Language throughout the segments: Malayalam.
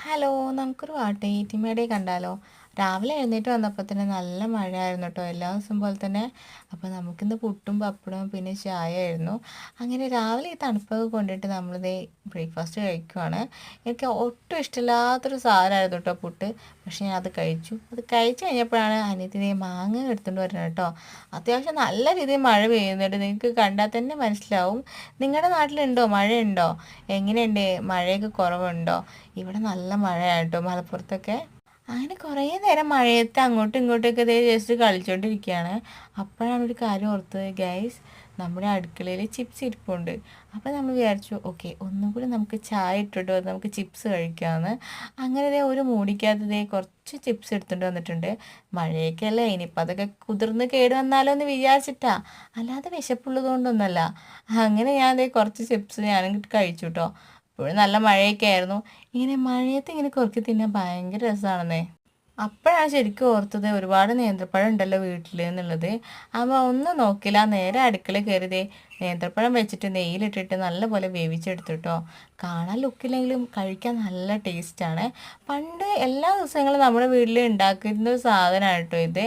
ഹലോ, നമുക്കൊരു വാട്ടേറ്റിമേടെ കണ്ടാലോ? രാവിലെ എഴുന്നേറ്റ് വന്നപ്പോൾ തന്നെ നല്ല മഴയായിരുന്നു കേട്ടോ, എല്ലാ ദിവസം പോലെ തന്നെ. അപ്പോൾ നമുക്കിന്ന് പുട്ടും പപ്പടവും പിന്നെ ചായ ആയിരുന്നു. അങ്ങനെ രാവിലെ ഈ തണുപ്പൊക്കെ കൊണ്ടിട്ട് നമ്മളിത് ബ്രേക്ക്ഫാസ്റ്റ് കഴിക്കുവാണ്. എനിക്ക് ഒട്ടും ഇഷ്ടമില്ലാത്തൊരു സാധനമായിരുന്നു കേട്ടോ പുട്ട്. പക്ഷേ ഞാൻ അത് കഴിച്ചു. അത് കഴിച്ചു കഴിഞ്ഞപ്പോഴാണ് അനിയത്തിനെ മാങ്ങ എടുത്തുകൊണ്ട് വരുന്നത് കേട്ടോ. അത്യാവശ്യം നല്ല രീതിയിൽ മഴ പെയ്യുന്നുണ്ട്, നിങ്ങൾക്ക് കണ്ടാൽ തന്നെ മനസ്സിലാവും. നിങ്ങളുടെ നാട്ടിലുണ്ടോ, മഴയുണ്ടോ? എങ്ങനെയുണ്ട്, മഴയൊക്കെ കുറവുണ്ടോ? ഇവിടെ നല്ല മഴയാട്ടോ മലപ്പുറത്തൊക്കെ. അങ്ങനെ കുറേ നേരം മഴയത്ത് അങ്ങോട്ടും ഇങ്ങോട്ടൊക്കെ ദേ ജസ്റ്റ് കളിച്ചോണ്ടിരിക്കുകയാണ്. അപ്പോഴാണ് ഒരു കാര്യം ഓർത്തത് ഗൈസ്, നമ്മുടെ അടുക്കളയിൽ ചിപ്സ് ഇരിപ്പുണ്ട്. അപ്പോൾ നമ്മൾ വിചാരിച്ചു ഓക്കെ, ഒന്നും കൂടി നമുക്ക് ചായ ഇട്ടിട്ട് വന്ന് നമുക്ക് ചിപ്സ് കഴിക്കാമെന്ന്. അങ്ങനെ ദേ ഒരു മൂടിക്കകത്ത് ദേ കുറച്ച് ചിപ്സ് എടുത്തുകൊണ്ട് വന്നിട്ടുണ്ട്. മഴയൊക്കെ അല്ലേ, ഇനിയിപ്പോൾ അതൊക്കെ കുതിർന്ന് കേട് വന്നാലോ എന്ന് വിചാരിച്ചിട്ടാ, അല്ലാതെ വിശപ്പുള്ളത് കൊണ്ടൊന്നുമല്ല. അങ്ങനെ ഞാൻ ദേ കുറച്ച് ചിപ്സ് ഞാനും കഴിച്ചു കേട്ടോ. ഇപ്പോഴും നല്ല മഴയൊക്കെ ആയിരുന്നു. ഇങ്ങനെ മഴയത്ത് ഇങ്ങനെ കുറുക്കി തിന്നാൻ ഭയങ്കര രസമാണെന്നേ. അപ്പോഴാണ് ശരിക്കും ഓർത്തത് ഒരുപാട് നേന്ത്രപ്പഴം ഉണ്ടല്ലോ വീട്ടിൽ എന്നുള്ളത്. അപ്പോൾ ഒന്നും നോക്കില്ല, നേരെ അടുക്കള കയറിയതേ നേന്ത്രപ്പഴം വെച്ചിട്ട് നെയ്യിലിട്ടിട്ട് നല്ലപോലെ വേവിച്ചെടുത്തിട്ടോ. കാണാൻ ലുക്കില്ലെങ്കിലും കഴിക്കാൻ നല്ല ടേസ്റ്റാണ്. പണ്ട് എല്ലാ ദിവസങ്ങളും നമ്മുടെ വീട്ടിൽ ഉണ്ടാക്കുന്ന ഒരു സാധനമാണ് കേട്ടോ ഇത്.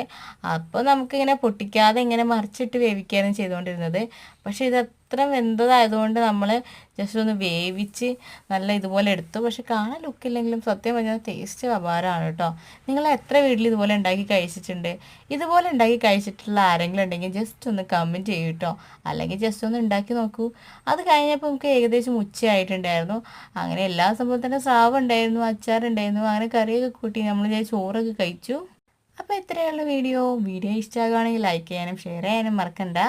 അപ്പോൾ നമുക്കിങ്ങനെ പൊട്ടിക്കാതെ ഇങ്ങനെ മറിച്ചിട്ട് വേവിക്കാനും ചെയ്തുകൊണ്ടിരുന്നത്. പക്ഷേ ഇത് അത്ര വെന്തതായതുകൊണ്ട് നമ്മൾ ജസ്റ്റ് ഒന്ന് വേവിച്ച് നല്ല ഇതുപോലെ എടുത്തു. പക്ഷെ കാണാൻ ലുക്കില്ലെങ്കിലും സത്യം പറഞ്ഞാൽ ടേസ്റ്റ് അപാരമാണ് കേട്ടോ. നിങ്ങൾ എത്ര വീട്ടിൽ ഇതുപോലെ ഉണ്ടാക്കി കഴിച്ചിട്ടുണ്ട്? ഇതുപോലെ ഉണ്ടാക്കി കഴിച്ചിട്ടുള്ള ആരെങ്കിലും ഉണ്ടെങ്കിൽ ജസ്റ്റ് ഒന്ന് കമൻറ്റ് ചെയ്യൂ കേട്ടോ. അല്ലെങ്കിൽ ജസ്റ്റ് ഒന്ന് ഉണ്ടാക്കി നോക്കൂ. അത് കഴിഞ്ഞപ്പോൾ നമുക്ക് ഏകദേശം ഉച്ചയായിട്ടുണ്ടായിരുന്നു. അങ്ങനെ എല്ലാ സംഭവം തന്നെ സ്രാവ് ഉണ്ടായിരുന്നു, അച്ചാറുണ്ടായിരുന്നു, അങ്ങനെ കറിയൊക്കെ കൂട്ടി നമ്മൾ ചോറൊക്കെ കഴിച്ചു. അപ്പോൾ ഇത്രയുള്ള വീഡിയോ ഇഷ്ടമാകുകയാണെങ്കിൽ ലൈക്ക് ചെയ്യാനും ഷെയർ ചെയ്യാനും മറക്കണ്ട.